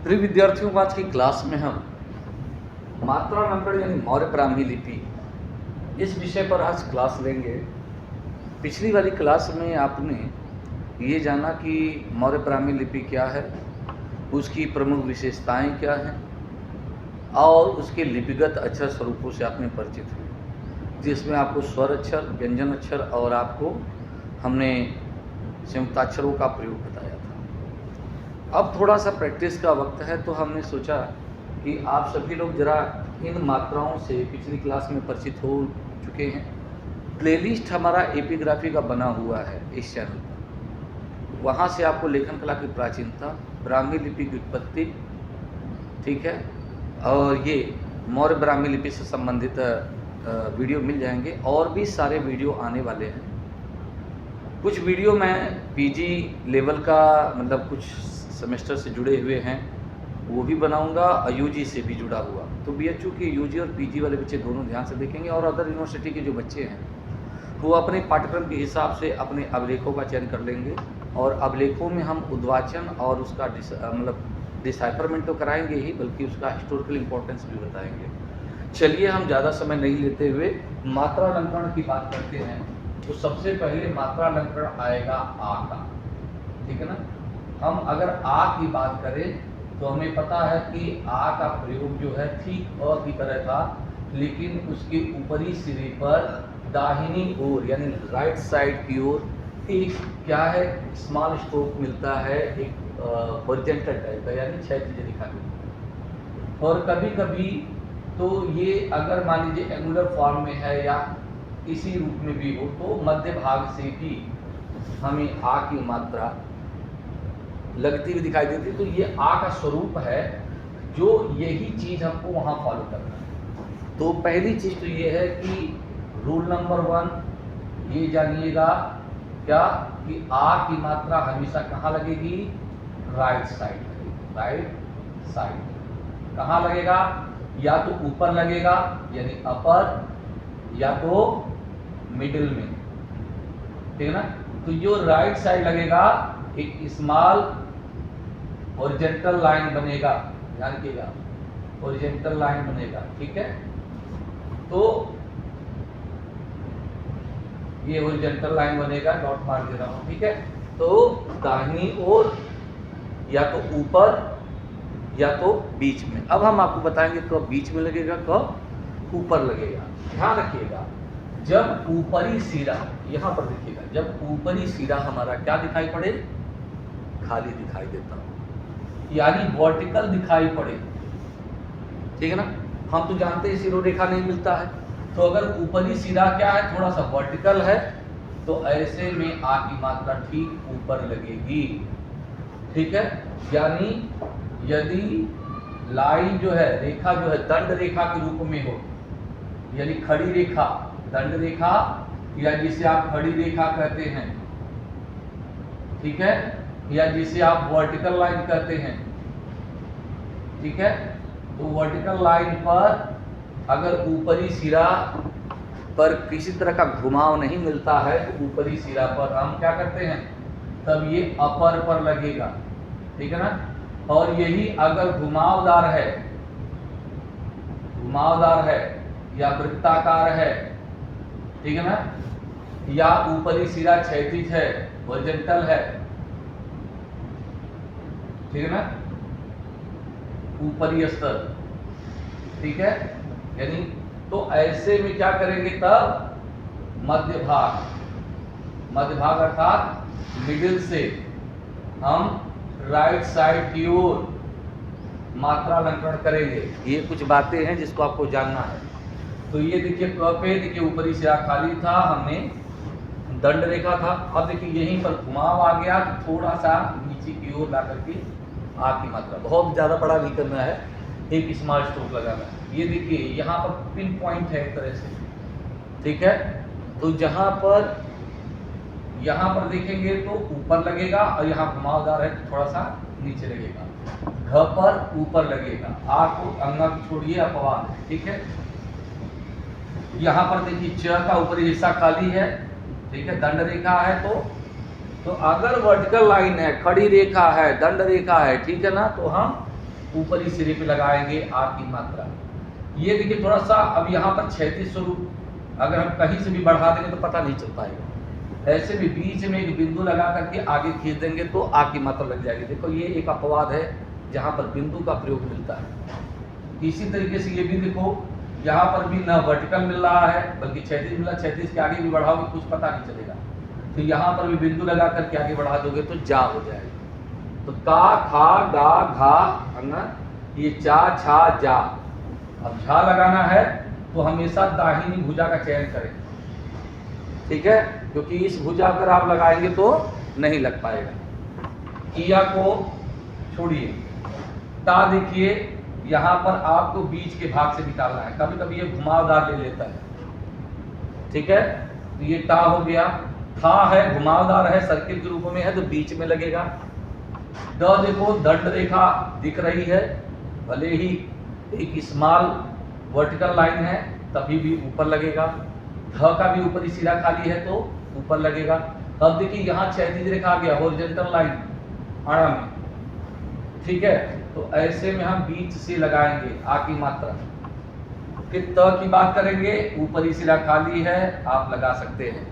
प्रिय विद्यार्थियों, आज की क्लास में हम मात्रा नंबर यानी मौर्य ब्राह्मी लिपि इस विषय पर आज क्लास लेंगे। पिछली वाली क्लास में आपने ये जाना कि मौर्य ब्राह्मी लिपि क्या है, उसकी प्रमुख विशेषताएं क्या हैं और उसके लिपिगत अक्षर स्वरूपों से आपने परिचित हुए, जिसमें आपको स्वर अक्षर, व्यंजन अक्षर और आपको हमने संयुक्ताक्षरों का प्रयोग बताया था। अब थोड़ा सा प्रैक्टिस का वक्त है, तो हमने सोचा कि आप सभी लोग जरा इन मात्राओं से पिछली क्लास में परिचित हो चुके हैं। प्लेलिस्ट हमारा एपिग्राफी का बना हुआ है इस चैनल पर, वहाँ से आपको लेखन कला की प्राचीनता, ब्राह्मी लिपि की उत्पत्ति, ठीक है, और ये मौर्य ब्राह्मी लिपि से संबंधित वीडियो मिल जाएंगे। और भी सारे वीडियो आने वाले हैं। कुछ वीडियो मैं पीजी लेवल का मतलब कुछ सेमेस्टर से जुड़े हुए हैं वो भी बनाऊंगा, और यूजी से भी जुड़ा हुआ। तो बीएचयू के यूजी और पीजी वाले बच्चे दोनों ध्यान से देखेंगे, और अदर यूनिवर्सिटी के जो बच्चे हैं वो अपने पाठ्यक्रम के हिसाब से अपने अभिलेखों का चयन कर लेंगे, और अभिलेखों में हम उद्वाचन और उसका मतलब डिसाइफरमेंट तो कराएंगे ही, बल्कि उसका हिस्टोरिकल इम्पोर्टेंस भी बताएंगे। चलिए हम ज़्यादा समय नहीं लेते हुए मात्रा अलंकरण की बात करते हैं। तो सबसे पहले मात्रा अलंकरण आएगा आ का, ठीक है ना। हम अगर आ की बात करें तो हमें पता है कि आ का प्रयोग जो है ठीक अ की तरह था, लेकिन उसके ऊपरी सिरे पर दाहिनी ओर यानी राइट साइड की ओर एक क्या है, स्मॉल स्ट्रोक मिलता है, एक हॉरिजॉन्टल टाइप का, यानी क्षैतिज रेखा मिलती है। और कभी कभी तो ये अगर मान लीजिए एंगुलर फॉर्म में है या इसी रूप में भी हो, तो मध्य भाग से भी हमें आ की मात्रा लगती हुई दिखाई देती है। तो ये आ का स्वरूप है, जो यही चीज हमको वहां फॉलो करना है। तो पहली चीज तो ये है कि रूल नंबर 1 ये जानिएगा क्या कि आ की मात्रा हमेशा कहाँ लगेगी, राइट साइड लगेगी। राइट साइड कहाँ लगेगा, या तो ऊपर लगेगा यानी अपर, या तो मिडिल में, ठीक है ना। तो जो राइट साइड लगेगा एक स्मॉल हॉरिजॉन्टल लाइन बनेगा, ध्यान रखिएगा, हॉरिजॉन्टल लाइन बनेगा, ठीक है। तो ये हॉरिजॉन्टल लाइन बनेगा, डॉट मार दे रहा हूं, ठीक है। तो दाहिनी ओर या तो ऊपर या तो बीच में। अब हम आपको बताएंगे कब बीच में लगेगा, कब ऊपर लगेगा। ध्यान रखिएगा, जब ऊपरी सिरा, यहां पर देखिएगा, जब ऊपरी सिरा हमारा क्या दिखाई पड़े, खाली दिखाई देता हो, यानी वर्टिकल दिखाई पड़े, ठीक है ना। हम तो जानते हैं सिरो रेखा नहीं मिलता है, तो अगर ऊपरी सिरा क्या है, थोड़ा सा वर्टिकल है, तो ऐसे में आ की मात्रा ठीक ऊपर लगेगी, ठीक है। यानी यदि लाइन जो है, रेखा जो है दंड रेखा के रूप में हो, यानी खड़ी रेखा, दंड रेखा, या जिसे आप खड़ी रेखा कहते हैं, ठीक है, या जिसे आप वर्टिकल लाइन कहते हैं, ठीक है। तो वर्टिकल लाइन पर अगर ऊपरी सिरा पर किसी तरह का घुमाव नहीं मिलता है, तो ऊपरी सिरा पर हम क्या करते हैं, तब ये अपर पर लगेगा, ठीक है ना। और यही अगर घुमावदार है, घुमावदार है या वृत्ताकार है, ठीक है ना, या ऊपरी सिरा क्षैतिज है, हॉरिजॉन्टल है, ठीक है ना, ऊपरी स्तर, ठीक है। यानी तो ऐसे में क्या करेंगे, तब मध्य भाग अर्थात मिडिल से हम राइट साइड की ओर मात्रा अलंकरण करेंगे। ये कुछ बातें हैं जिसको आपको जानना है। तो ये देखिए क पे देखिए ऊपरी सिरा खाली था, हमने दंड रेखा था। अब देखिए यहीं पर घुमाव आ गया, तो थोड़ा सा नीचे की ओर ला करके आ की मात्रा, बहुत ज्यादा बड़ा नहीं करना है, एक स्मॉल स्ट्रोक लगाना है। ये देखिए यहाँ पर पिन पॉइंट है एक तरह से, ठीक है। तो यहाँ पर देखेंगे तो ऊपर लगेगा, और यहाँ घुमावदार है तो थोड़ा सा नीचे लगेगा। घ पर ऊपर लगेगा, आ को अंगा छोड़िए, अपवाद है, ठीक है। यहाँ पर देखिए च का ऊपरी हिस्सा खाली है, ठीक है, दंड रेखा है। तो अगर वर्टिकल लाइन है, खड़ी रेखा है, दंड रेखा है, ठीक है ना, तो हम ऊपरी सिरे पे लगाएंगे आ की मात्रा। ये देखिए थोड़ा सा अब यहाँ पर क्षैतिज स्वरूप अगर हम कहीं से भी बढ़ा देंगे तो पता नहीं चल पाएगा। ऐसे भी बीच में एक बिंदु लगा करके आगे खींच देंगे तो आ की मात्रा लग जाएगी। देखो ये एक अपवाद है जहाँ पर बिंदु का प्रयोग मिलता है। इसी तरीके से ये भी देखो यहाँ पर भी न वर्टिकल मिल रहा है बल्कि क्षैतिज मिला, क्षैतिज के आगे भी बढ़ाओगे कुछ पता नहीं चलेगा। तो यहाँ पर भी बिंदु लगा करके आगे बढ़ा दोगे तो जा हो जाएगा। तो का खा गा घा अंगा ये चा छा जा। अब झा लगाना है तो हमेशा दाहिनी भुजा का चयन करें, ठीक है, क्योंकि इस भुजा पर आप लगाएंगे तो नहीं लग पाएगा। किया को छोड़िए। ता देखिए यहाँ पर आपको बीच के भाग से निकालना है। कभी कभी ये घुमावदार ले लेता है, ठीक है, तो ये टा हो गया। था है घुमावदार है, सर्किल के रूप में है तो बीच में लगेगा। द देखो दंड रेखा दिख रही है, भले ही एक स्मॉल वर्टिकल लाइन है तभी भी ऊपर लगेगा। ध का भी ऊपरी सिरा खाली है तो ऊपर लगेगा। अब देखिए यहाँ क्षैतिज रेखा आ गया, हॉरिजॉन्टल लाइन आड़ा में, ठीक है, तो ऐसे में हम बीच से लगाएंगे आ की मात्रा। फिर त की बात करेंगे, ऊपरी सिरा खाली है आप लगा सकते हैं।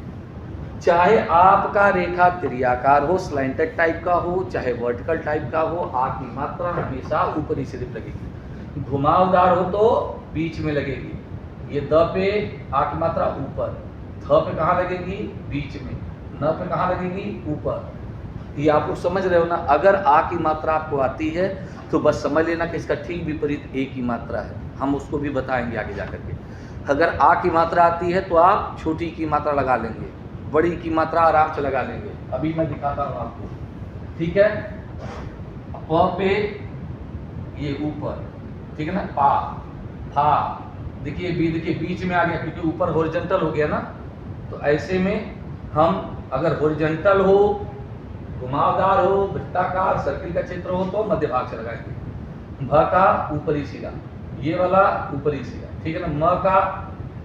चाहे आपका रेखा त्रियाकार हो, स्लैंटेड टाइप का हो, चाहे वर्टिकल टाइप का हो, आ की मात्रा हमेशा ऊपरी सिरे पे लगेगी। घुमावदार हो तो बीच में लगेगी। ये द पे आ की मात्रा ऊपर, थ पे कहाँ लगेगी बीच में, न पे कहाँ लगेगी ऊपर। ये आप लोग समझ रहे हो ना। अगर आ की मात्रा आपको आती है तो बस समझ लेना कि इसका ठीक विपरीत ए की मात्रा है। हम उसको भी बताएंगे आगे जाकर के। अगर आ की मात्रा आती है तो आप छोटी की मात्रा लगा लेंगे, बड़ी की मात्रा आराम से लगा लेंगे। अभी मैं दिखाता हूँ आपको, ठीक है। प पे ये ऊपर, ठीक है ना, पा फा देखिए बी देखिए बीच में आ गया क्योंकि ऊपर हॉरिजॉन्टल हो गया ना। तो ऐसे में हम अगर हॉरिजॉन्टल हो, घुमावदार हो, वृत्ताकार सर्किल का क्षेत्र हो तो मध्य भाग से लगाएंगे। भ का ऊपरी सिरा, ये वाला ऊपरी सिरा, ठीक है ना। म का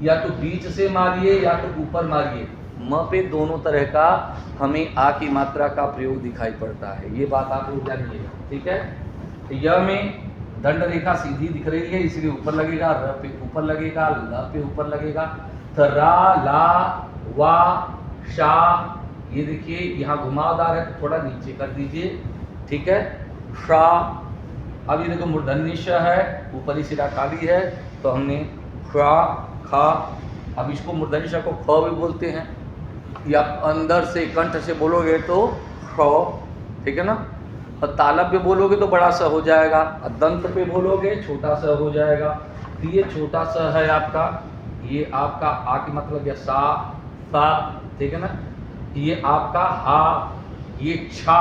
या तो बीच से मारिए या तो ऊपर मारिए। म पे दोनों तरह का हमें आ की मात्रा का प्रयोग दिखाई पड़ता है, ये बात आप लोग जानिए, ठीक है। तो य में दंड रेखा सीधी दिख रही है इसलिए ऊपर लगेगा, र पे ऊपर लगेगा, ल पे ऊपर लगेगा। तो रा ला वा शा, ये देखिए यहाँ घुमावदार है तो थोड़ा नीचे कर दीजिए, ठीक है। शा, अब ये देखो मूर्धन्य श है, ऊपरी सिरा खाली है तो हमने शा खा। अब इसको मूर्धन्य श को ख भी बोलते हैं, या अंदर से कंठ से बोलोगे तो ख, ठीक है ना। और तालब पे बोलोगे तो बड़ा सा हो जाएगा, और दंत पे बोलोगे छोटा सा हो जाएगा। तो ये छोटा सा है आपका, ये आपका आ की मतलब या सा सा, ठीक है ना। ये आपका हा, ये छा,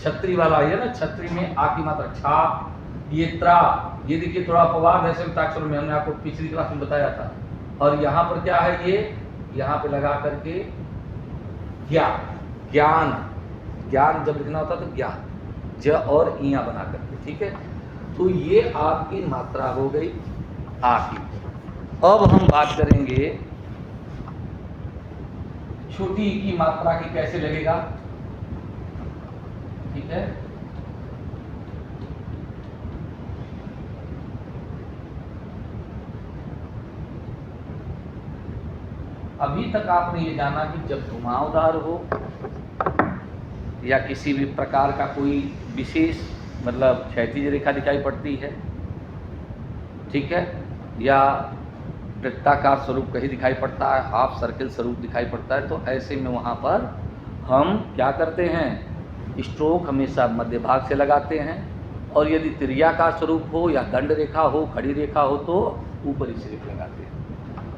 छतरी वाला है ना, छतरी में आ की मात्रा छा। ये त्रा, ये देखिए थोड़ा अपवाद है संयुक्ताक्षर में, हमने आपको पिछली क्लास में बताया था। और यहाँ पर क्या है, ये यहाँ पे लगा करके ज्ञान, ज्ञान जब लिखना होता तो ज्ञान, ज और इया बना करके, ठीक है। तो ये आपकी मात्रा हो गई आ की। अब हम बात करेंगे छोटी की मात्रा की कैसे लगेगा, ठीक है। अभी तक आपने ये जाना कि जब घुमावदार हो या किसी भी प्रकार का कोई विशेष मतलब क्षैतिज रेखा दिखाई पड़ती है, ठीक है, या वृत्ताकार स्वरूप कहीं दिखाई पड़ता है, हाफ सर्किल स्वरूप दिखाई पड़ता है, तो ऐसे में वहाँ पर हम क्या करते हैं, स्ट्रोक हमेशा मध्य भाग से लगाते हैं। और यदि त्रियाकार स्वरूप हो या दंड रेखा हो, खड़ी रेखा हो तो ऊपरी सिर्फ लगाते हैं।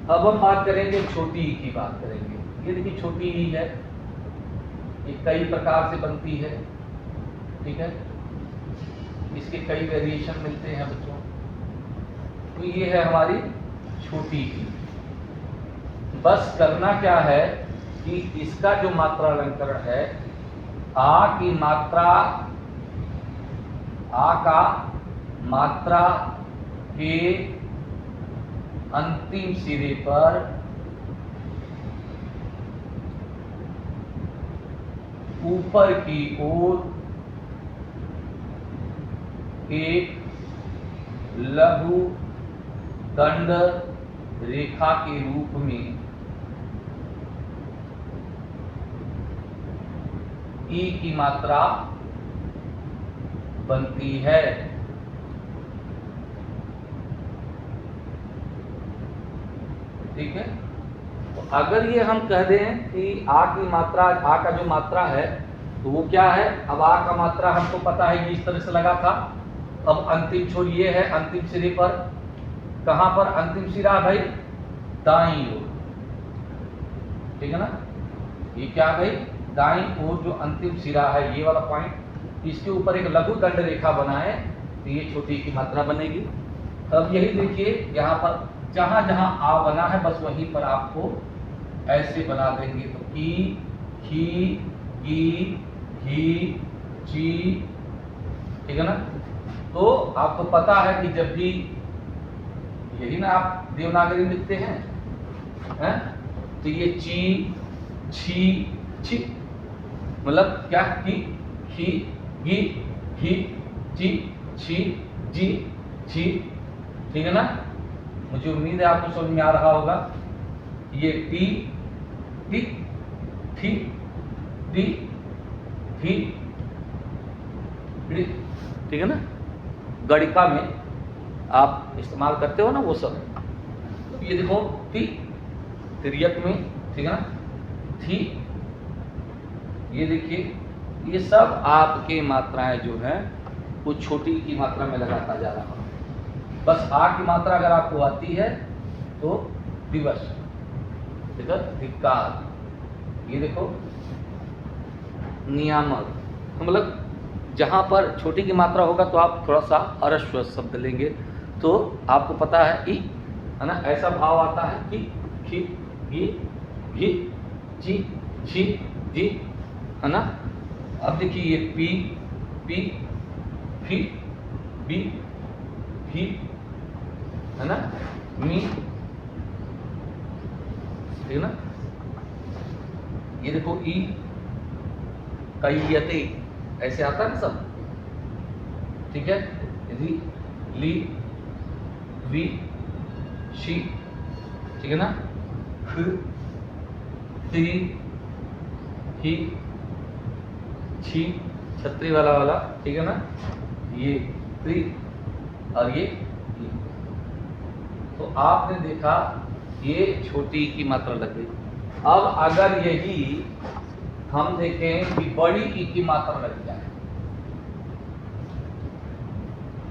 अब हम बात करेंगे छोटी ई की बात करेंगे। ये देखिए छोटी ई है, ये कई प्रकार से बनती है, ठीक है, इसके कई वेरिएशन मिलते हैं बच्चों। तो ये है हमारी छोटी ई। बस करना क्या है कि इसका जो मात्रा अलंकरण है, आ की मात्रा, आ का मात्रा के अंतिम सिरे पर ऊपर की ओर एक लघु दंड रेखा के रूप में ई की मात्रा बनती है। ठीक है, तो अगर ये हम कह दें कि आ की मात्रा, आ का जो मात्रा है तो वो क्या है, अब आ का मात्रा हमको पता है कि इस तरह से लगा था। अब अंतिम छोर ये है, अंतिम सिरे पर, कहां पर अंतिम सिरा भाई, दाईं ओर। ठीक है ना, ये क्या भाई, दाईं ओर जो अंतिम सिरा है ये वाला पॉइंट, इसके ऊपर एक लघु दंड रेखा बनाए तो ये छोटी की मात्रा बनेगी। अब यही देखिए यहाँ पर जहां जहां आ बना है बस वहीं पर आपको ऐसे बना देंगे, तो की, खी, की, घी, ची। ठीक है ना, तो आपको पता है कि जब भी यही ना आप देवनागरी लिखते हैं, तो ये ची, छी, छी, मतलब क्या, की, खी, गी, घी, ची, छी, जी, छी। ठीक है ना, मुझे उम्मीद है आपको समझ में आ रहा होगा। ये टी, टी, थी, टी, थी, ठीक है ना, गणिका में आप इस्तेमाल करते हो ना वो सब। तो ये देखो टी, तिर्यक में, ठीक है ना, थी, ये देखिए ये सब आपके मात्राएं जो हैं वो छोटी की मात्रा में लगाता जा रहा है। बस आ की मात्रा अगर आपको आती है तो दिवस, ठीक है, धिक्कार, ये देखो नियामक, मतलब जहां पर छोटी की मात्रा होगा तो आप थोड़ा सा अरस्व शब्द लेंगे तो आपको पता है ई, है ना, ऐसा भाव आता है कि खी, घी, घी, ची, छी, जी, है ना। अब देखिए ये पी, पी, फी, बी, भी, है ना, मी, ठीक है ना, ये देखो ई, कयते, ऐसे आता है ना सब। ठीक है, री, ली, वी, शी, ठीक है ना, ख, ती, ही, छी, छतरी वाला, ठीक है ना, ये त्री और ये। तो आपने देखा ये छोटी की मात्रा लग गई। अब अगर यही हम देखें कि बड़ी ई की मात्रा लग जाए,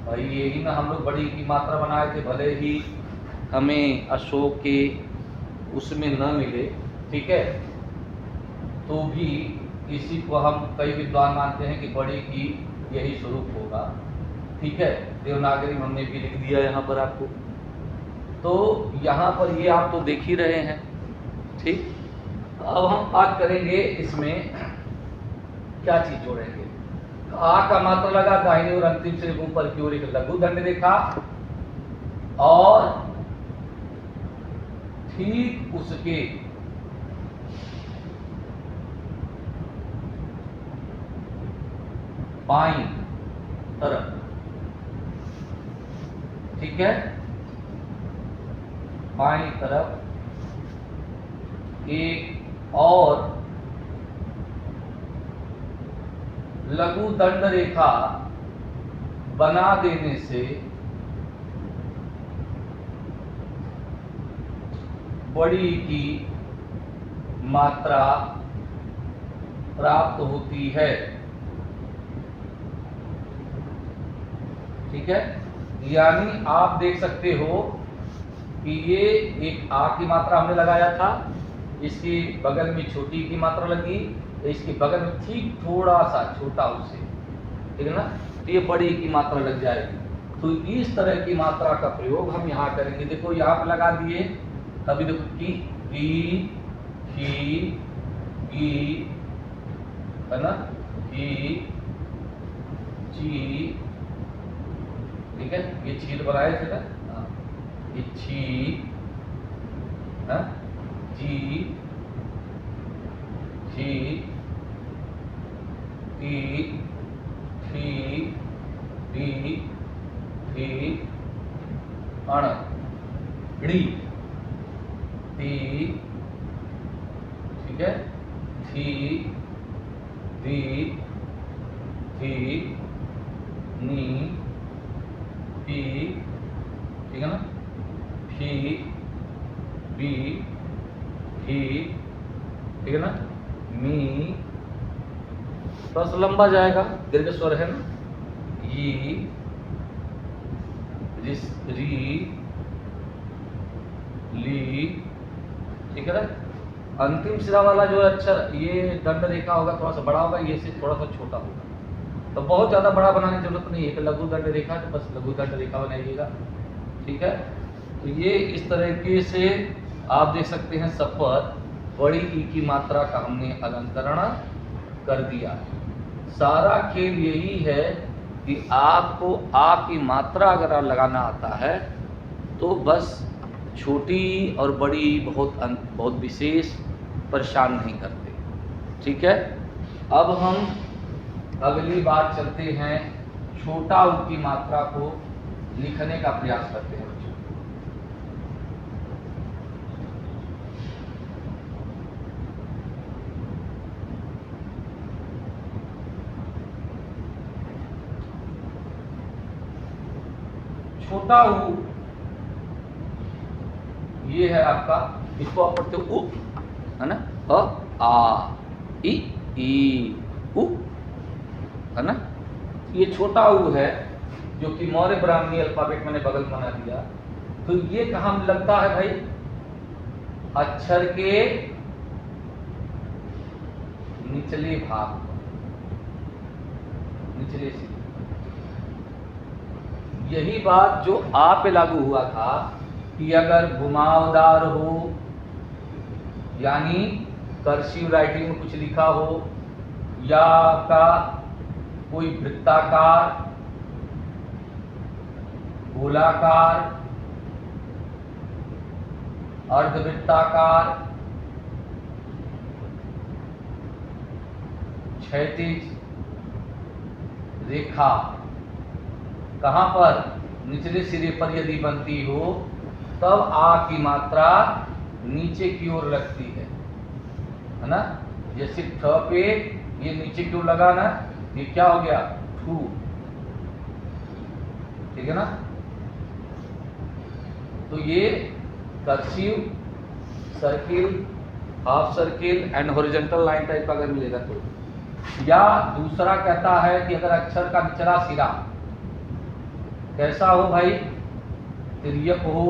भाई यही ना हम लोग बड़ी की मात्रा बनाए थे, भले ही हमें अशोक के उसमें न मिले, ठीक है, तो भी इसी को हम कई विद्वान मानते हैं कि बड़ी की यही स्वरूप होगा। ठीक है, देवनागरी में हमने भी लिख दिया यहाँ पर आपको। तो यहाँ पर ये आप तो देख ही रहे हैं। ठीक, अब हम बात करेंगे इसमें क्या चीज जोड़ेंगे। तो आ का मात्रा लगा, दाहिनी और अंतिम से ऊपर की ओर एक लघु दंड रेखा, और ठीक उसके बाईं तरफ, ठीक है, बाईं तरफ एक और लघु दंड रेखा बना देने से बड़ी की मात्रा प्राप्त होती है। ठीक है, यानी आप देख सकते हो कि ये एक आ की मात्रा हमने लगाया था, इसके बगल में छोटी की मात्रा लगी, इसके बगल में ठीक थोड़ा सा छोटा उससे, ठीक है ना, तो ये बड़ी की मात्रा लग जाएगी। तो इस तरह की मात्रा का प्रयोग हम यहाँ करेंगे। देखो यहाँ पर लगा दिए, अभी देखो की, खी, गी, है ना, घी, ची, ठीक है, ये छीट बनाए थे ना, ये छी, जी, जी, टी, थी, डी, थी, अण, ड़ी, ती, ठीक है, थी, दी, थी, नी, पी, ठीक है ना, फी, बी, ही, ठीक है ना, मी, थोड़ा सा लंबा जाएगा, दीर्घ स्वर है ना, ये, री, ली, ठीक है ना। अंतिम सिरा वाला जो अक्षर ये दंड रेखा होगा थोड़ा सा बड़ा होगा, ये से थोड़ा सा छोटा होगा, तो बहुत ज़्यादा बड़ा बनाने की जरूरत नहीं है। लघु दंड रेखा तो बस लघु दंड रेखा बनाइएगा, ठीक है। तो ये इस तरीके से आप देख सकते हैं शपथ बड़ी ई की मात्रा का हमने अलंकरण कर दिया। सारा खेल यही है कि आपको आ की मात्रा अगर लगाना आता है तो बस छोटी और बड़ी बहुत विशेष परेशान नहीं करते, ठीक है। अब हम अगली बात चलते हैं, छोटा उ की मात्रा को लिखने का प्रयास करते हैं बच्चों। छोटा उ ये है आपका, इसको आप पढ़ते हो उ, है ना, अ, आ, ई, उ, है ना। ये छोटा उ है जो कि मौर्य ब्राह्मी अल्फाबेट मैंने बगल बना दिया। तो ये कहाँ लगता है भाई? अक्षर के निचले भाग, निचले सिरे। यही बात जो आ पे लागू हुआ था कि अगर घुमावदार हो, यानी कर्सिव राइटिंग में कुछ लिखा हो, या का कोई वृत्ताकार, गोलाकार, अर्धवृत्ताकार, क्षैतिज रेखा कहां पर? निचले सिरे पर यदि बनती हो तब आ की मात्रा नीचे की ओर लगती है ना। जैसे ठ पे ये नीचे की ओर लगा ना, ये क्या हो गया? ठू, ठीक है ना। तो ये cursive, circle, half circle and horizontal line type का अगर मिलेगा तो। या दूसरा कहता है कि अगर अक्षर का निचला सिरा कैसा हो भाई? तिर्यक हो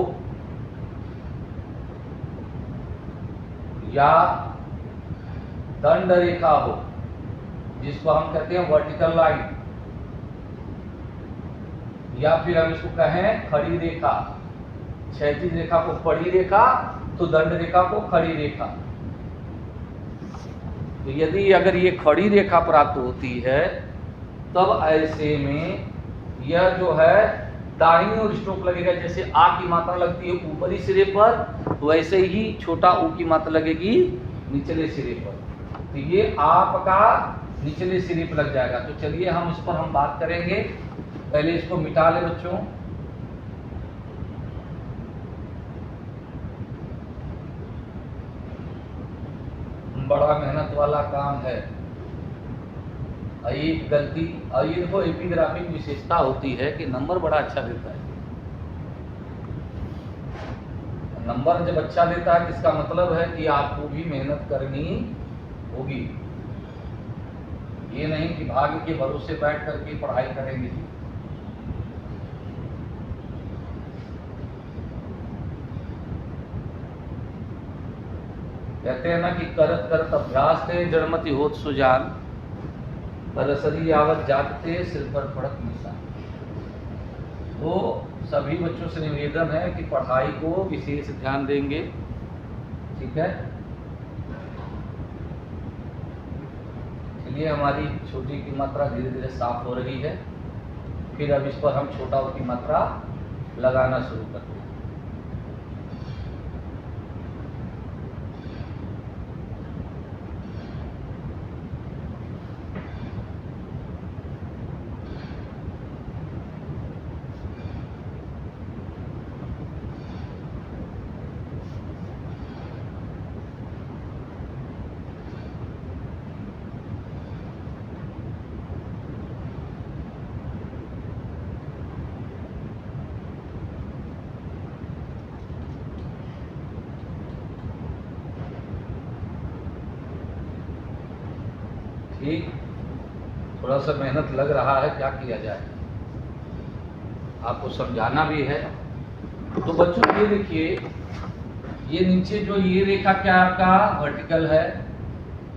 या दंड रेखा हो, जिसको हम कहते हैं वर्टिकल लाइन, या फिर हम इसको कहें खड़ी रेखा। क्षैतिज रेखा को पड़ी रेखा, तो दंड रेखा को खड़ी रेखा। तो यदि अगर ये खड़ी रेखा प्राप्त होती है तब ऐसे में यह जो है दाहिनी ओर स्ट्रोक लगेगा। जैसे आ की मात्रा लगती है ऊपरी सिरे पर, वैसे ही छोटा ऊ की मात्रा लगेगी निचले सिरे पर। तो ये आपका निचले सिरे पर लग जाएगा। तो चलिए हम इस पर हम बात करेंगे। पहले इसको मिटा ले बच्चों। बड़ा मेहनत वाला काम है। एक गलती, ये देखो एपिग्राफिक विशेषता होती है कि नंबर बड़ा अच्छा देता है। नंबर जब अच्छा देता है तो इसका मतलब है कि आपको भी मेहनत करनी होगी। ये नहीं कि भाग्य के भरोसे बैठ करके पढ़ाई करेंगे। कहते हैं ना कि करत करत अभ्यास थे जड़मति होत सुजान, परसरी आवत जागते सिर पर पड़त निशान। तो सभी बच्चों से निवेदन है कि पढ़ाई को विशेष ध्यान देंगे, ठीक है। चलिए हमारी छोटी की मात्रा धीरे धीरे साफ हो रही है। फिर अब इस पर हम छोटा की मात्रा लगाना शुरू करते हैं। थोड़ा सा मेहनत लग रहा है, क्या किया जाए, आपको समझाना भी है। तो बच्चों ये देखिए, ये नीचे जो ये रेखा क्या आपका वर्टिकल है,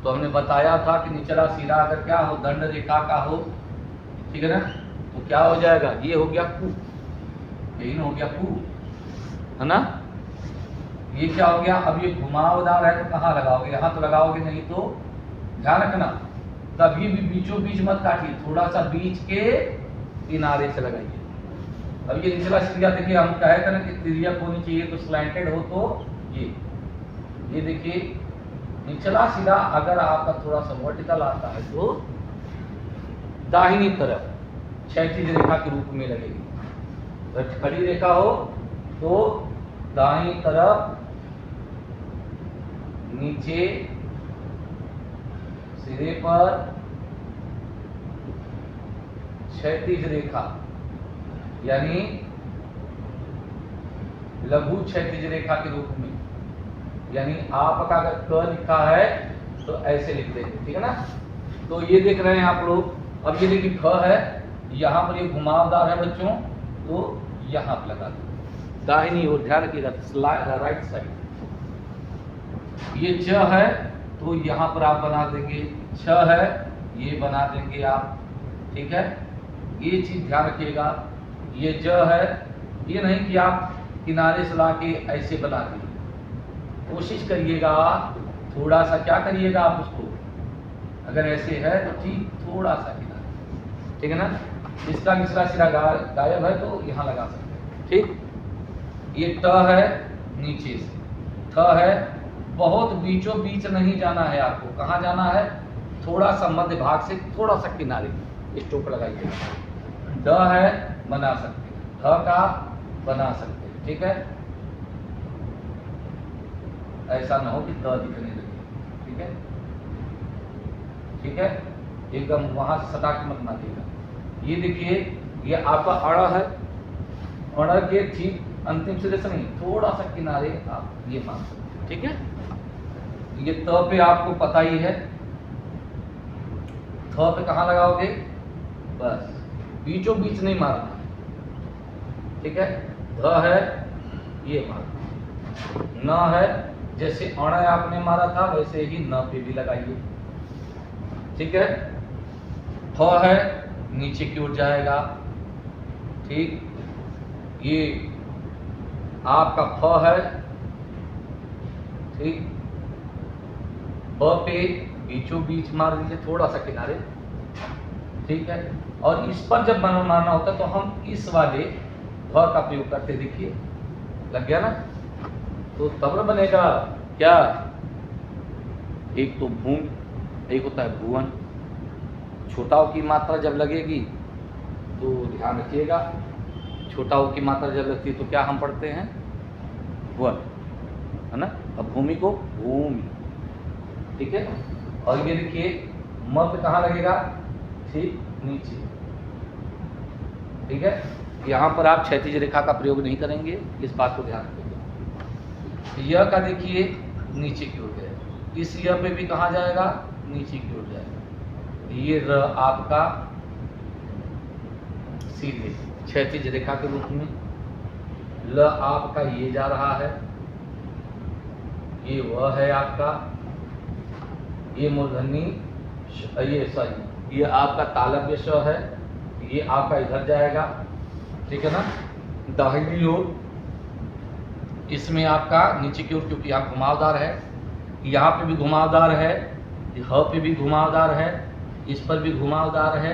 तो हमने बताया था कि निचला सिरा अगर क्या हो, दंड रेखा का हो, ठीक है ना, तो क्या हो जाएगा, ये हो गया कू, यही हो गया कू, है ना। ये क्या हो गया, अब ये घुमावदार है तो कहाँ लगाओगे, यहाँ तो लगाओगे नहीं, तो ध्यान रखना कभी भी बीचों बीच मत काटिए, थोड़ा सा बीच के किनारे से लगाइए। अब ये निचला सिरा देखिए, हम कहे थे ना कि तिर्यक होनी चाहिए, तो स्लैंटेड हो, तो ये देखिए निचला सिरा अगर आपका थोड़ा सा वर्टिकल आता है तो दाहिनी तरफ क्षैतिज रेखा के रूप में लगेगी। अगर खड़ी रेखा हो तो दाहिनी तरफ नीचे सिरे पर क्षैतिज रेखा, यानी लघु क्षैतिज रेखा के रूप में, यानी आपका अगर क लिखा है तो ऐसे लिख देंगे, ठीक है ना। तो ये देख रहे हैं आप लोग, अब ये देखिए ख है, यहाँ पर ये घुमावदार है बच्चों, तो यहाँ पर लगा दें दाहिनी ओर, ध्यान रखिएगा राइट साइड। ये च है तो यहाँ पर आप बना देंगे, छ है ये बना देंगे आप, ठीक है। ये चीज ध्यान रखिएगा, ये ज है, ये नहीं कि आप किनारे से ला के ऐसे बना दीजिए, कोशिश करिएगा थोड़ा सा, क्या करिएगा आप उसको, अगर ऐसे है तो ठीक थोड़ा सा किनारे, ठीक है ना। इसका निचला सिरा गायब है तो यहाँ लगा सकते हैं, ठीक। ये ट है नीचे से, थ है, बहुत बीचों बीच नहीं जाना है आपको, कहाँ जाना है, थोड़ा सा मध्य भाग से थोड़ा सा किनारे स्टोक लगाइए। ड है बना सकते हैं, ध का बना सकते हैं, ठीक है। ऐसा ना हो कि द दिखने लगे, ठीक है, ठीक है, एकदम वहां से सटा के मत मारिएगा। ये देखिए, ये आपका अड़ है, अड़ के ठीक अंतिम सिरे से नहीं, थोड़ा सा किनारे आप ये मान सकते हैं, ठीक है। ये त पे आपको पता ही है, थ पे कहाँ लगाओगे, बस बीचों बीच नहीं मारना, ठीक है। ध है ये मारना, न है जैसे अण आपने मारा था वैसे ही न पे भी लगाइए, ठीक है। फ है नीचे की ओर जाएगा, ठीक। ये आपका फ है, ठीक। ब पे बीचों बीच मार दीजिए, थोड़ा सा किनारे, ठीक है। और इस पर जब मारना होता है तो हम इस वाले भ का प्रयोग करते, देखिए लग गया ना, तो तब बनेगा क्या, एक तो भूम, एक होता है भुवन। छोटा उ की मात्रा जब लगेगी तो ध्यान रखिएगा, छोटा उ की मात्रा जब लगती है तो क्या हम पढ़ते हैं, भुवन, है ना। अब भूमि को भूमि, ठीक है। और ये देखिए म पे कहाँ लगेगा, ठीक नीचे, ठीक है। यहाँ पर आप क्षैतिज रेखा का प्रयोग नहीं करेंगे, इस बात को ध्यान रखिएगा। यह का देखिए नीचे की ओर जाएगा, इस यह पे भी कहाँ जाएगा, नीचे की ओर जाएगा। ये र आपका सीधे क्षैतिज रेखा के रूप में, ल आपका ये जा रहा है, ये वह है आपका, ये मूर्धनी, ये सॉरी, ये आपका तालव्य श है, ये आपका इधर जाएगा, ठीक है ना, दाहिनी ओर। इसमें आपका नीचे की ओर, क्योंकि यहाँ घुमावदार है, यहाँ पे भी घुमावदार है, ह पे भी घुमावदार है, इस पर भी घुमावदार है।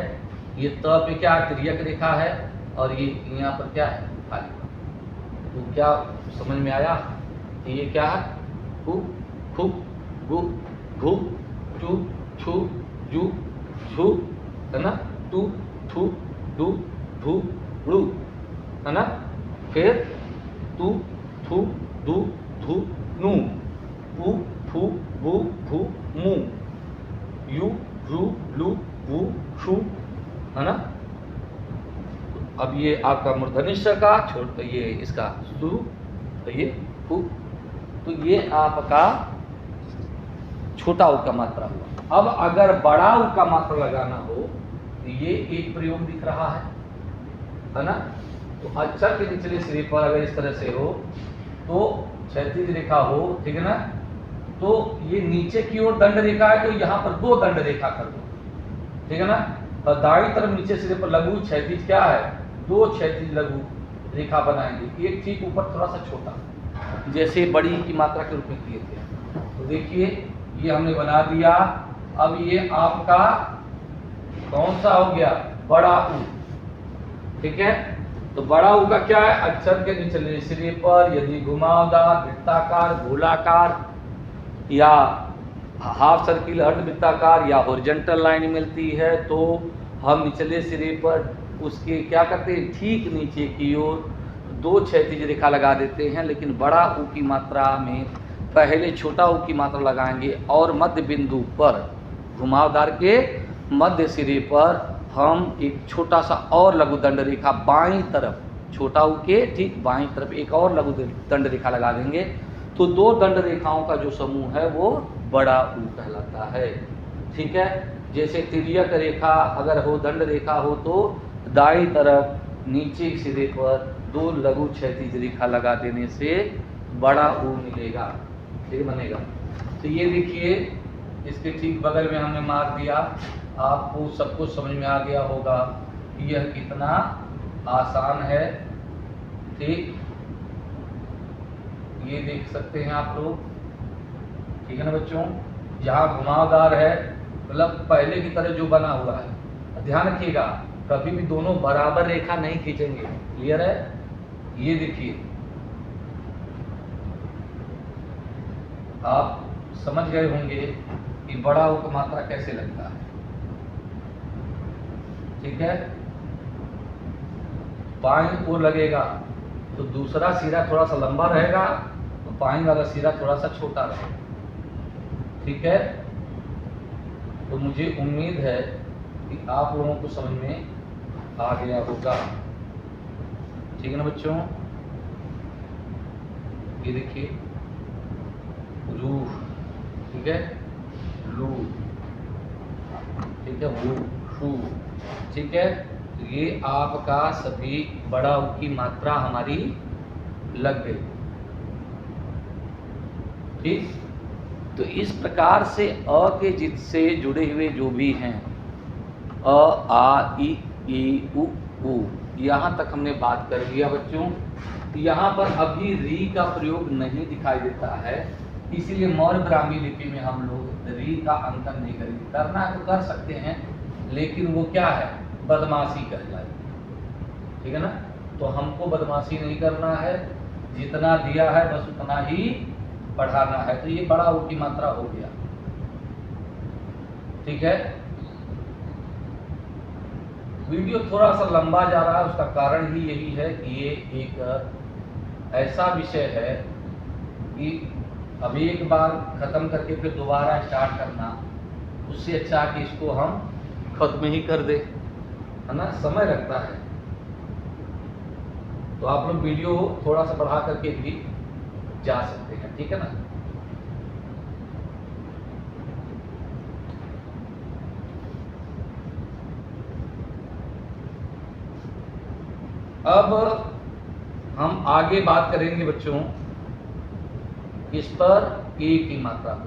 ये त पे क्या तिर्यक रेखा है, और ये यहाँ पर क्या है, खाली। तो क्या समझ में आया, ये क्या है, कु खु गु घु टू छू जू झू, है ना, टू थू डू धू ड़ू, है ना। फिर तू थू दू धू नू, पू फू बू भू मू, यू रू लू वू शू, है ना। अब ये आपका मूर्धनि श का छोड़, तो ये इसका सु, तो ये फू, तो ये आपका छोटा उ का मात्रा हुआ। अब अगर बड़ा उ का मात्रा लगाना हो ये एक प्रयोग दिख रहा है ना। तो अक्षर के निचले सिरे पर अगर इस तरह से हो तो क्षैतिज रेखा हो, ठीक है ना, तो ये नीचे की ओर दंड रेखा है, तो यहाँ पर 2 दंड रेखा कर दो, ठीक है ना। और दाईं तरफ नीचे सिरे पर लघु क्षैतिज क्या है, 2 क्षैतिज लघु रेखा बनाएंगे, एक ठीक ऊपर थोड़ा सा छोटा, जैसे बड़ी की मात्रा के रूप में किए थे। तो देखिए ये हमने बना दिया। अब ये आपका कौन सा हो गया, बड़ा ऊ, ठीक है। तो बड़ा ऊ का क्या है, अक्षर के निचले सिरे पर यदि घुमावदार, वृत्ताकार, गोलाकार या हाफ सर्किल, अर्धवृत्ताकार या हॉरिजॉन्टल लाइन मिलती है तो हम निचले सिरे पर उसके क्या करते हैं, ठीक नीचे की ओर 2 क्षैतिज रेखा लगा देते हैं। लेकिन बड़ा ऊ की मात्रा में पहले छोटा ऊ की मात्रा लगाएंगे और मध्य बिंदु पर, घुमावदार के मध्य सिरे पर हम एक छोटा सा और लघु दंड रेखा बाईं तरफ, छोटा ऊ के ठीक बाईं तरफ एक और लघु दंड रेखा लगा देंगे। तो 2 दंड रेखाओं का जो समूह है वो बड़ा ऊ कहलाता है, ठीक है। जैसे तिर्यक रेखा अगर हो, दंड रेखा हो, तो दाईं तरफ नीचे सिरे पर 2 लघु क्षैतिज रेखा लगा देने से बड़ा ऊ मिलेगा, ठीक बनेगा। तो ये देखिए इसके ठीक बगल में हमने मार दिया, आपको सब कुछ समझ में आ गया होगा कि यह कितना आसान है, ठीक। ये देख सकते हैं आप लोग, ठीक है ना बच्चों। यहाँ घुमावदार है, मतलब पहले की तरह जो बना हुआ है, ध्यान रखिएगा कभी भी दोनों बराबर रेखा नहीं खींचेंगे, क्लियर है। ये देखिए आप समझ गए होंगे कि बड़ा ऊ का मात्रा कैसे लगता है, ठीक है। बाईं ओर लगेगा तो दूसरा सिरा थोड़ा सा लंबा रहेगा, तो बाईं वाला सिरा थोड़ा सा छोटा रहेगा, ठीक है। तो मुझे उम्मीद है कि आप लोगों को समझ में आ गया होगा, ठीक है ना बच्चों। ये देखिए रूह, ठीक है, लू, ठीक है, वो, शू, ठीक है। तो ये आपका सभी बड़ा ऊ की मात्रा हमारी लग गई, ठीक। तो इस प्रकार से अ के जित से जुड़े हुए जो भी हैं, अ, आ, ई, उ, ऊ, यहाँ तक हमने बात कर लिया बच्चों। यहाँ पर अभी री का प्रयोग नहीं दिखाई देता है, इसीलिए मौर्य ब्राह्मी लिपि में हम लोग री का अंकन नहीं करेंगे। करना तो कर सकते हैं, लेकिन वो क्या है, बदमाशी कहलाएगी, ठीक है ना। तो हमको बदमाशी नहीं करना है, जितना दिया है बस उतना ही पढ़ाना है। तो ये बड़ा ऊ की मात्रा हो गया, ठीक है। वीडियो थोड़ा सा लंबा जा रहा है, उसका कारण ही यही है कि ये एक ऐसा विषय है कि अभी एक बार खत्म करके फिर दोबारा स्टार्ट करना, उससे अच्छा कि इसको हम खत्म ही कर दे, है ना, समय लगता है। तो आप लोग वीडियो थोड़ा सा बढ़ा करके भी जा सकते हैं, ठीक है ना। अब हम आगे बात करेंगे बच्चों इस पर ए की मात्रा को।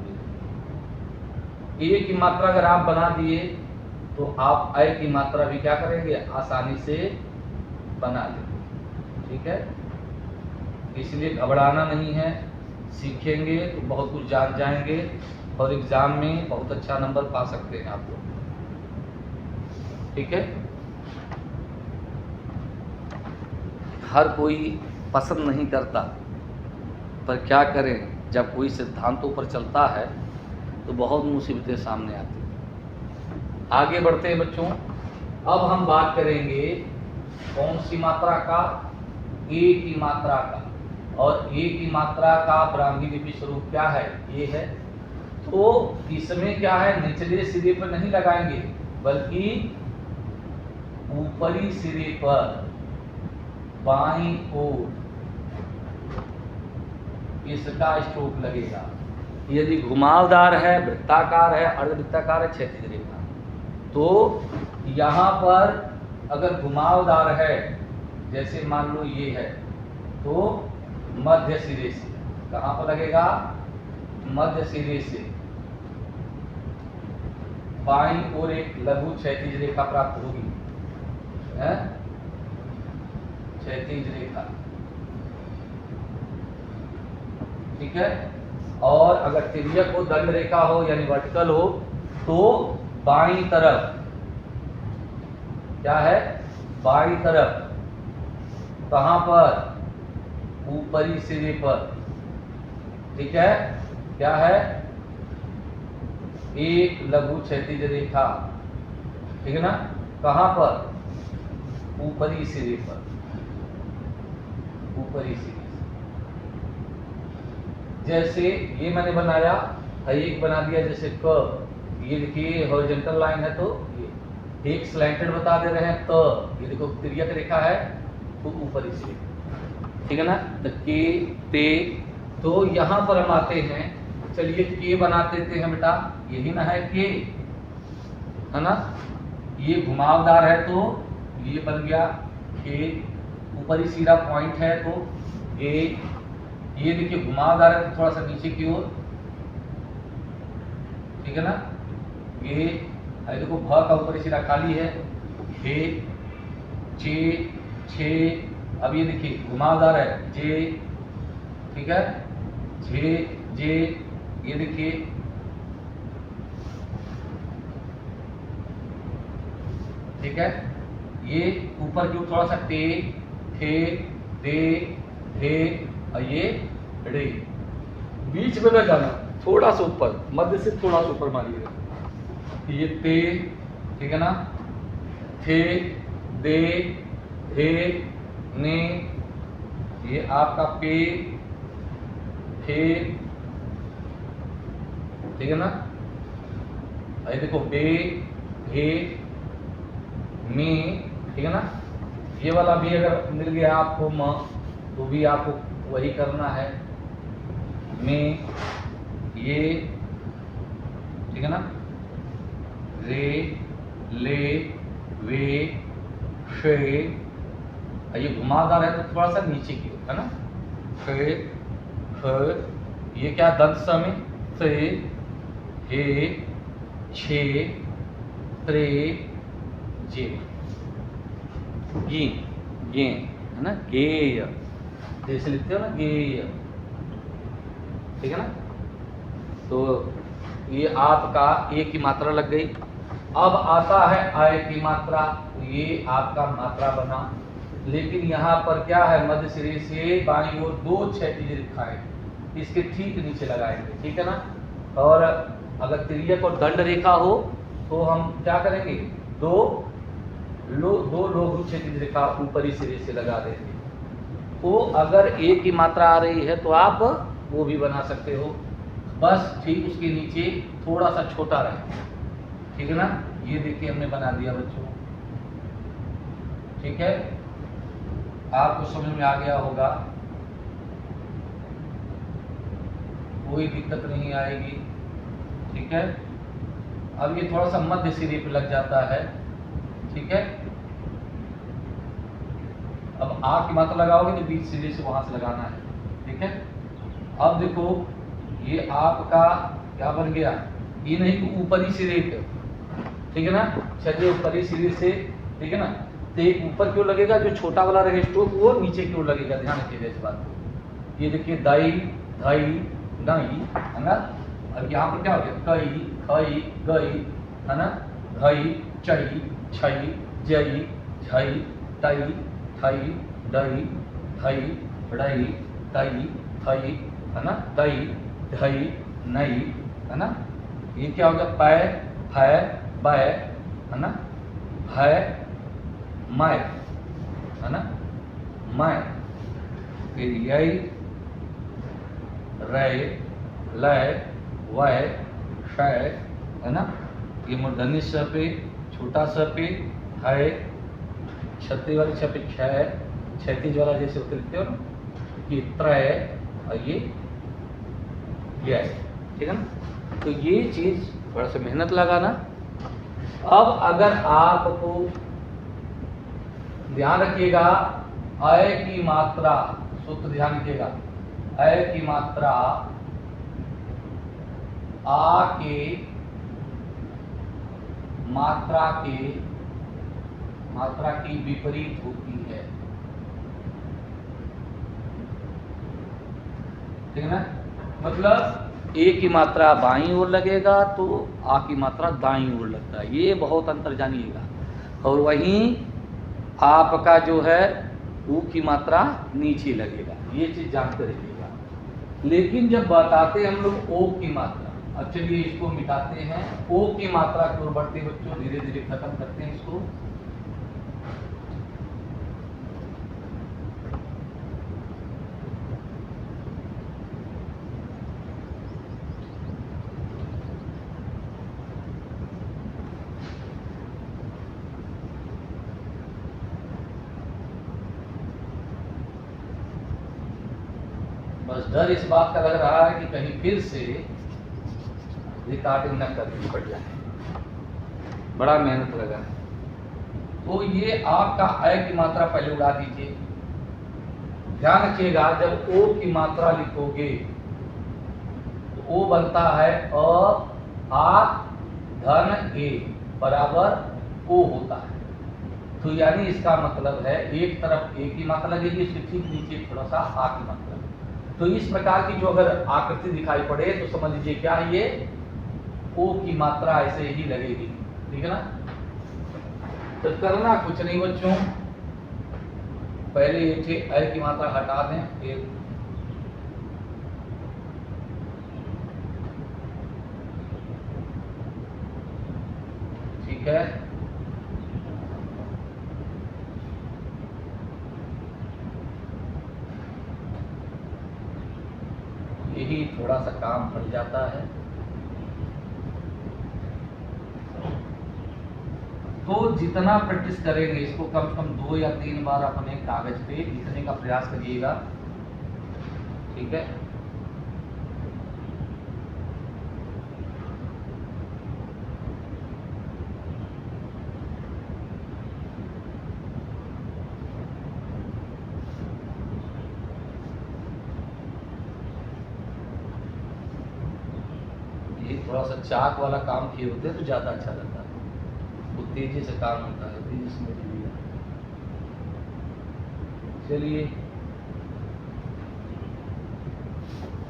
ए की मात्रा अगर आप बना दिए तो आप ए की मात्रा भी क्या करेंगे, आसानी से बना लेंगे, ठीक है। इसलिए घबराना नहीं है, सीखेंगे तो बहुत कुछ जान जाएंगे और एग्जाम में बहुत अच्छा नंबर पा सकते हैं आप लोग, ठीक है। हर कोई पसंद नहीं करता, पर क्या करें, जब कोई सिद्धांतों पर चलता है तो बहुत मुसीबतें सामने आती हैं। आगे बढ़ते हैं बच्चों। अब हम बात करेंगे कौन सी मात्रा का, ए की मात्रा का। और ए की मात्रा का ब्राह्मी लिपि स्वरूप क्या है, ये है। तो इसमें क्या है, निचले सिरे पर नहीं लगाएंगे बल्कि ऊपरी सिरे पर बाईं ओर इसका स्ट्रोक लगेगा। यदि घुमावदार है, वृत्ताकार है, अर्धवृत्ताकार है, क्षैतिज रेखा, तो यहाँ पर अगर घुमावदार है, जैसे मान लो ये है, तो मध्य सिरे से, कहाँ पर लगेगा? मध्य सिरे से बाईं ओर एक लघु क्षैतिज रेखा प्राप्त होगी, है? क्षैतिज रेखा, ठीक है। और अगर तिर्यक हो, दंड रेखा हो यानी वर्टिकल हो, तो बाईं तरफ, क्या है? बाईं तरफ, कहां पर? ऊपरी सिरे पर, ठीक है। क्या है? एक लघु क्षैतिज रेखा, ठीक है ना। कहां पर? ऊपरी सिरे पर, ऊपरी सिरे। जैसे ये मैंने बनाया, एक बना दिया जैसे क, ये देखिए हॉरिजॉन्टल लाइन है, तो ये एक स्लैंटेड बता दे रहे हैं, तो ये देखो तिर्यक रेखा है, तो ऊपरी सिरे, ठीक है ना। तो के ते, तो यहां पर हम आते हैं, चलिए के बना देते हैं बेटा, यही ना है के, है ना। ये घुमावदार है तो ये बन गया के, ऊपरी सिरा पॉइंट है तो ये देखिए घुमावदार है तो थोड़ा सा नीचे की ओर, ठीक है ना। ये देखो भ का ऊपरी सिरा खाली है, हे चे छे, अब ये देखिए घुमावदार है जे, ठीक है, जे जे, ये देखिए ठीक है। ये ऊपर की ओर थोड़ा सा टे थे दे थे, और ये रे, बीच में न जाना, थोड़ा सा ऊपर, मध्य से थोड़ा सा ऊपर मारिएगा। ये ते, ठीक है ना, थे दे थे ने, ये आपका पे थे, ठीक है ना। ये देखो बे भे में, ठीक है ना। ये वाला भी अगर मिल गया आपको म, तो भी आपको वही करना है, में ये, ठीक है ना, रे ले वे शे, ये घुमावदार है तो थोड़ा सा नीचे की ओर, है ना। खे ख, ये क्या दंत समय, से हे छे त्रे जे, गे गे, है ना, गेय, जैसे लिखते हो ना गेय, ठीक है ना। तो ये आपका ए की मात्रा लग गई। अब आता है आय की मात्रा, ये आपका मात्रा बना, लेकिन यहाँ पर क्या है, मध्य सिरे से बाईं ओर दो क्षैतिज रेखाएं, इसके ठीक नीचे लगाएंगे, ठीक है ना। और अगर तिर्यक और दंड रेखा हो तो हम क्या करेंगे, दो लघु क्षैतिज रेखा ऊपरी सिरे से लगा देंगे। तो अगर ए की मात्रा आ रही है तो आप वो भी बना सकते हो, बस ठीक उसके नीचे थोड़ा सा छोटा रहे, ठीक है ना। ये देखिए हमने बना दिया बच्चों, ठीक है, आपको समझ में आ गया होगा, कोई दिक्कत नहीं आएगी, ठीक है। अब ये थोड़ा सा मध्य सिरे पे लग जाता है, ठीक है। अब आ की मात्रा लगाओगे तो बीच सिरे से वहां से लगाना है, ठीक है। अब देखो ये आपका क्या बन गया, ये नहीं कि ऊपरी सिरे पे, ठीक है ना, चलिए ऊपरी सिरे से, ठीक है ना। तो एक ऊपर की ओर लगेगा, जो छोटा वाला रहेगा स्ट्रोक वो नीचे की ओर लगेगा, ध्यान रखिएगा इस बात को। ये देखिए दाई धाई नई, है ना। अब यहाँ पर क्या हो गया, कई खई गई, है ना, घई चई छई जई झई तई थई दई थई रई तई थई, है ना, दई ढई नई, है ना। ये क्या हो गया, पै फै बै, है ना, है मैं, है ना, मैं, फिर यही रे लय वय शय, है ना। ये मूर्धन्य स पे, छोटा स पे है, छत्ती वाली छ पे क्षय, क्षैतिज वाला जैसे होते लिखते हो ना, ये त्रय और ये है, ठीक है ना। तो ये चीज थोड़ा सा मेहनत लगाना, अब अगर आपको ध्यान रखिएगा, अय की मात्रा, सूत्र ध्यान रखिएगा, अय की मात्रा आ के मात्रा की विपरीत होती है, ठीक है ना। मतलब ए की मात्रा बाईं ओर लगेगा तो आ की मात्रा दाईं ओर लगता है, ये बहुत अंतर जानिएगा। और वहीं आपका जो है ऊ की मात्रा नीचे लगेगा, ये चीज जानते रहिएगा। लेकिन जब बताते हम लोग ओ की मात्रा, अब चलिए इसको मिटाते हैं, ओ की मात्रा की ओर बढ़ते बच्चों, धीरे धीरे खत्म करते हैं इसको। बस डर इस बात का लग रहा है कि कहीं फिर से रिकॉर्डिंग न करनी पड़ जाए, बड़ा मेहनत लगा है। तो ये आपका अय की मात्रा पहले उड़ा दीजिए। ध्यान रखिएगा, जब ओ की मात्रा लिखोगे तो ओ बनता है आ धन ए बराबर ओ होता है। तो यानी इसका मतलब है एक तरफ ए की मात्रा लगेगी, इसके ठीक नीचे थोड़ा सा आ की मात्रा। तो इस प्रकार की जो अगर आकृति दिखाई पड़े तो समझ लीजिए क्या है, ये ओ की मात्रा ऐसे ही लगेगी, ठीक है ना। तो करना कुछ नहीं बच्चों, पहले ये अय की मात्रा हटा दें, एक ठीक है। यही थोड़ा सा काम बढ़ जाता है। तो जितना प्रैक्टिस करेंगे इसको कम से कम 2 या 3 बार अपने कागज पे लिखने का प्रयास करिएगा, ठीक है। ये थोड़ा सा चाक वाला काम किए होते हैं तो ज्यादा अच्छा लगता है, वो तेजी से काम होता है, तेजी से मेरी लिया। चलिए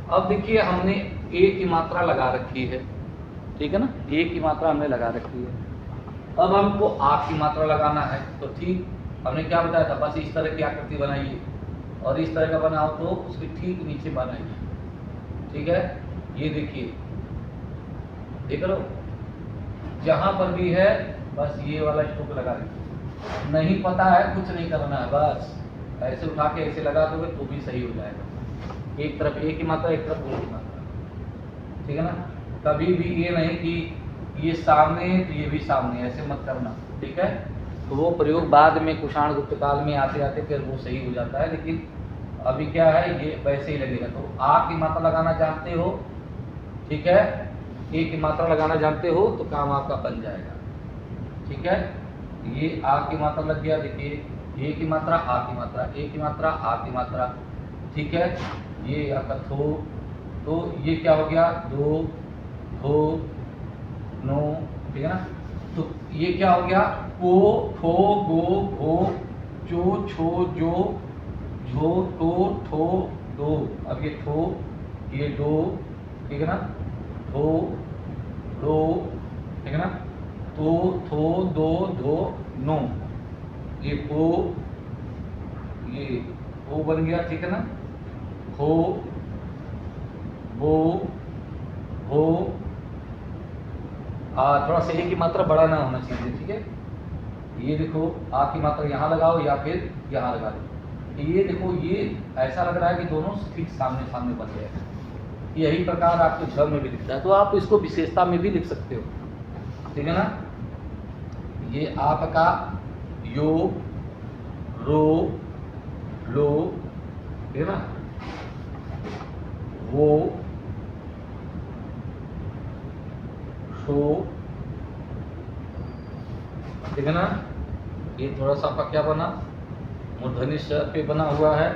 अब देखिए, हमने ए की मात्रा लगा रखी है, ठीक है ना, ए की मात्रा हमने लगा रखी है। अब हमको आ की मात्रा लगाना है, तो ठीक हमने क्या बताया था, बस इस तरह की आकृति बनाइए और इस तरह का बनाओ तो उसके ठीक नीचे बनाइए, ठीक है। ये देखिए, देख लो, जहां पर भी है बस ये वाला स्ट्रोक लगा दीजिए। नहीं पता है कुछ नहीं करना है, बस ऐसे उठा के ऐसे लगा दोगे तो भी सही हो जाएगा। एक तरफ ए की मात्रा, एक तरफ ओ की मात्रा, ठीक है ना। कभी भी ये नहीं कि ये सामने तो ये भी सामने, ऐसे मत करना, ठीक है। तो वो प्रयोग बाद में कुषाण गुप्त काल में आते आते फिर वो सही हो जाता है, लेकिन अभी क्या है, ये वैसे ही लगेगा। तो आ की मात्रा लगाना जानते हो, ठीक है, ए की मात्रा लगाना जानते हो तो काम आपका बन जाएगा, ठीक है। ये आ की मात्रा लग गया, देखिए ए की मात्रा, आ की मात्रा, ए की मात्रा, आ की मात्रा, ठीक है। ये आपका थो, तो ये क्या हो गया, दो, धो, नो, ठीक है ना। तो ये क्या हो गया, को, ठो, गो, घो, चो, छो, जो, झो, टो, ठो, दो। अब ये ठो, ये दो, ठीक है ना, ठो, दो, ठीक है ना, तो, थो, दो, धो, नो, ये को, ये ओ बन गया, ठीक है ना, हो, वो, हो, थोड़ा सा ए की मात्रा बड़ा ना होना चाहिए, ठीक है। ये देखो, आ की मात्रा यहाँ लगाओ या फिर यहाँ लगा दो। ये देखो, ये ऐसा लग रहा है कि दोनों ठीक सामने सामने बन गए। यही प्रकार आपके छ में भी दिखता है, तो आप इसको विशेषता में भी लिख सकते हो, ठीक है ना। ये आपका यो, रो, लो, ठीक है ना, वो, शो, ठीक है ना। ये थोड़ा सा आपका क्या बना, मूर्धन्य स पे बना हुआ है,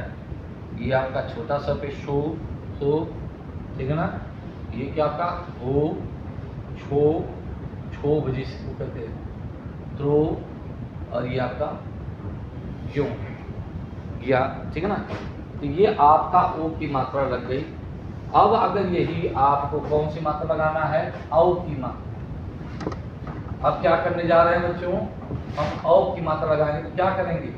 ये आपका छोटा सा पे शो, ठीक है ना। ये क्या आपका हो, छो, छो बजे को कहते हैं, त्रो, और ये आपका यो, या, ठीक है ना। तो ये आपका ओ की मात्रा लग गई। अब अगर यही आपको कौन सी मात्रा लगाना है, औ की मात्रा। अब क्या करने जा रहे हैं बच्चों, हम औ की मात्रा लगाएंगे। तो क्या करेंगे,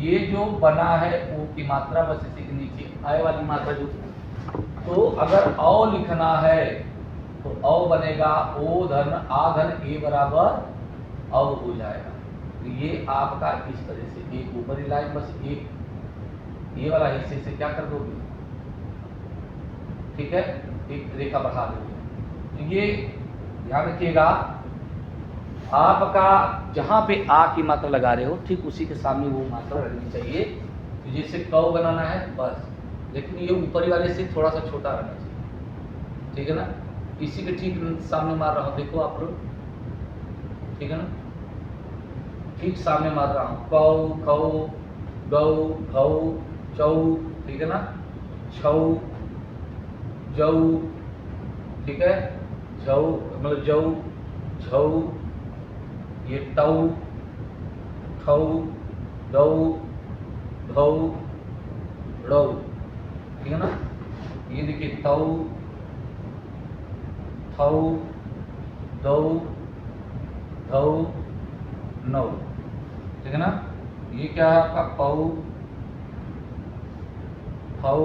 ये जो बना है ओ की मात्रा, बस इसी के नीचे आय वाली मात्रा जो, तो अगर औ लिखना है तो औ बनेगा ओ धन आ धन ए बराबर औ हो जाएगा। तो ये आपका इस तरह से एक ऊपरी लाइन, बस एक ये वाला हिस्से से क्या कर दोगे, ठीक है, एक रेखा बढ़ा दोगे। तो ये ध्यान रखिएगा, आपका जहां पे आ की मात्रा लगा रहे हो ठीक उसी के सामने वो मात्रा लगनी चाहिए। तो जैसे कौ बनाना है बस, लेकिन ये ऊपरी वाले से थोड़ा सा छोटा रहना चाहिए, ठीक है ना। इसी के ठीक सामने मार रहा हूं, देखो आप लोग, ठीक है ना, ठीक सामने मार रहा हूं, कौ, खौ, गौ, घौ, चौ, ठीक है ना, छौ, जौ, ठीक है, झौ मतलब जौ, झौ, ये टौ, ठौ, डौ, घौ, रौ, ठीक है ना। ये देखिए तौ, थौ, दौ, धौ, नौ, ठीक है ना। ये क्या है आपका पौ, फौ,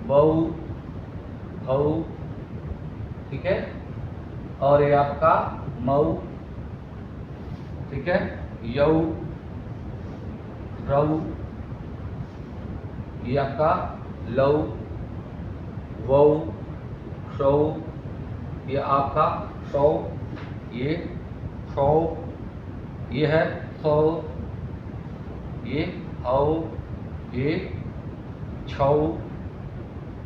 बौ, भौ, ठीक है, और ये आपका मऊ, ठीक है, यौ, रौ, ये आपका लौ, वौ, सौ, ये आपका सौ, ये सौ, ये है सौ, ये औ, ये छौ,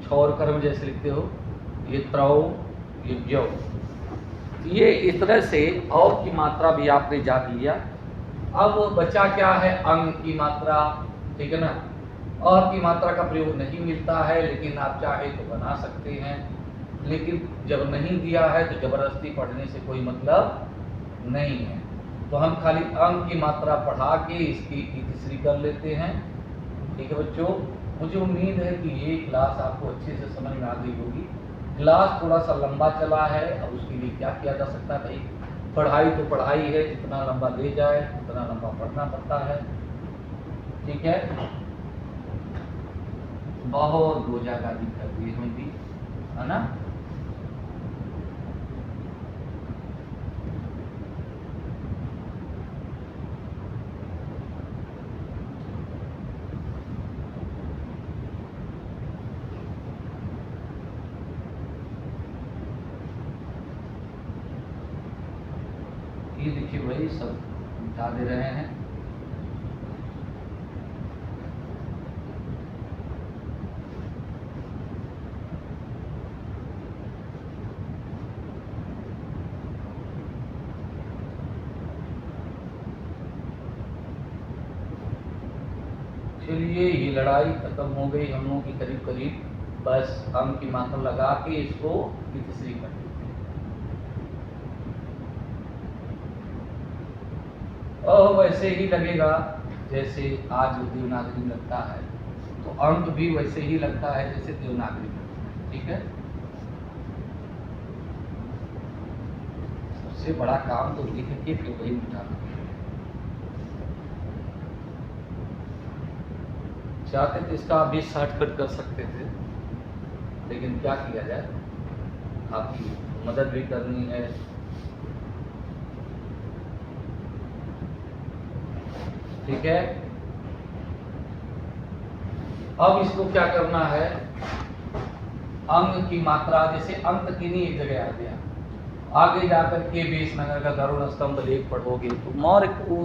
छौर कर्म जैसे लिखते हो, ये त्रौ, ये ज्यो। ये इस तरह से औ की मात्रा भी आपने जान लिया। अब बचा क्या है, अंग की मात्रा, ठीक है ना। और की मात्रा का प्रयोग नहीं मिलता है, लेकिन आप चाहे तो बना सकते हैं, लेकिन जब नहीं दिया है तो जबरदस्ती पढ़ने से कोई मतलब नहीं है। तो हम खाली अंग की मात्रा पढ़ा के इसकी तीसरी कर लेते हैं, ठीक है बच्चों। मुझे उम्मीद है कि ये क्लास आपको अच्छे से समझ में आ गई होगी। क्लास थोड़ा सा लंबा चला है, अब उसके लिए क्या किया जा सकता है भाई, पढ़ाई तो पढ़ाई है, जितना लंबा ले जाए उतना लंबा पढ़ना पड़ता है, ठीक है। बहुत गोजागाजी कर दी हम भी, है ना। ये देखिए भाई सब मिटा दे रहे हैं। चलिए ये लड़ाई खत्म हो गई हम लोगों की करीब करीब। बस अंग की मात्रा लगा के इसको तीसरी कर देते हैं। और वैसे ही लगेगा जैसे आज देवनागरी में लगता है, तो अंक भी वैसे ही लगता है जैसे देवनागरी में, ठीक है। सबसे बड़ा काम तो लिख के फिर वही मिटाना। चाहते थे इसका भी शॉर्टकट कर सकते थे, लेकिन क्या किया जाए, आपकी मदद भी करनी है। ठीक है, अब इसको क्या करना है, अंग की मात्रा, जैसे अंत की नहीं एक जगह आ गया, आगे जाकर के बेस नगर का गरुड़ स्तंभ लेख पढ़ोगे तो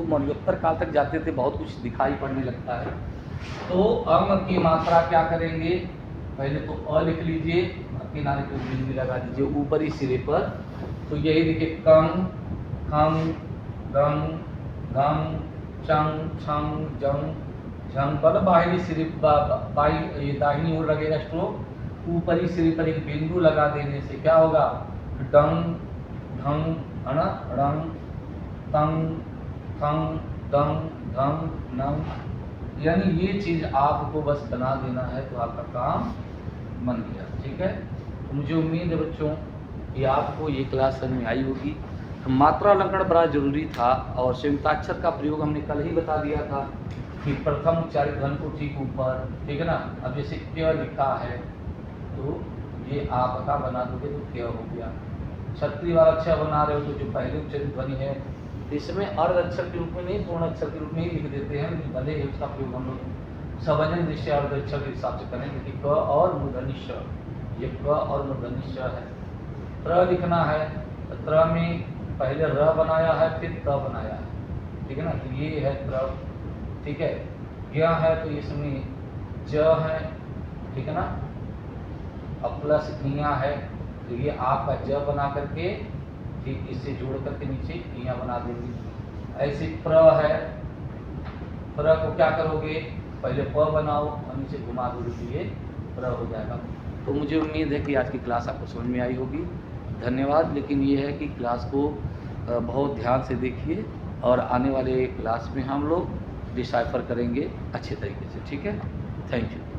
मौर्योत्तर काल तक जाते थे, बहुत कुछ दिखाई पड़ने लगता है। तो अंग की मात्रा क्या करेंगे, पहले तो अ लिख लीजिए, किनारे को बिंदी लगा दीजिए ऊपरी सिरे पर। तो यही देखिए कम, खम, गम, गंग चंग छंग जंग झंग पर बाहरी सिर बाई ये दाहिनी ओर लगेगा स्ट्रोक, ऊपरी सिर पर एक बिंदु लगा देने से क्या होगा, डंग ढंग है ना, रंग तंग थंग दंग धंग नंग, यानी ये चीज आपको बस बना देना है तो आपका काम बन गया। ठीक है, तो मुझे उम्मीद है बच्चों कि आपको ये क्लास समझ में आई होगी। मात्रा अलंकरण बड़ा जरूरी था और संयुक्ताक्षर का प्रयोग हमने कल ही बता दिया था कि प्रथम उच्चारित ध्वनि को ठीक ऊपर, ठीक है ना। अब जैसे क्य लिखा है तो ये आपका बना दोगे तो क्य हो गया। क्षत्रिय वाला अक्षर बना रहे हो तो जो पहले उच्चारित ध्वनि है इसमें अर्ध अक्षर के रूप में नहीं, पूर्ण अक्षर के रूप में ही लिख देते हैं, लेकिन भले ही उसका प्रयोग हम लोग सवजन दृश्य अर्ध अक्षर के हिसाब से करेंगे कि क और मूर्धन्य श, ये क और मूर्धन्य श है। त्र लिखना है तो त्र में पहले र बनाया है फिर त बनाया है, ठीक है ना, तो ये है त्र। ठीक है, यह है तो इसमें ज है, ठीक है ना, अब प्लस किया है तो ये आपका ज बना करके ठीक इससे जोड़ करके नीचे किया बना देंगे। ऐसे प्र है, प्र को क्या करोगे, पहले प बनाओ और नीचे घुमा दोगे तो ये प्र हो जाएगा। तो मुझे उम्मीद है कि आज की क्लास आपको समझ में आई होगी। धन्यवाद। लेकिन ये है कि क्लास को बहुत ध्यान से देखिए और आने वाले क्लास में हम लोग डिसाइफर करेंगे अच्छे तरीके से। ठीक है, थैंक यू।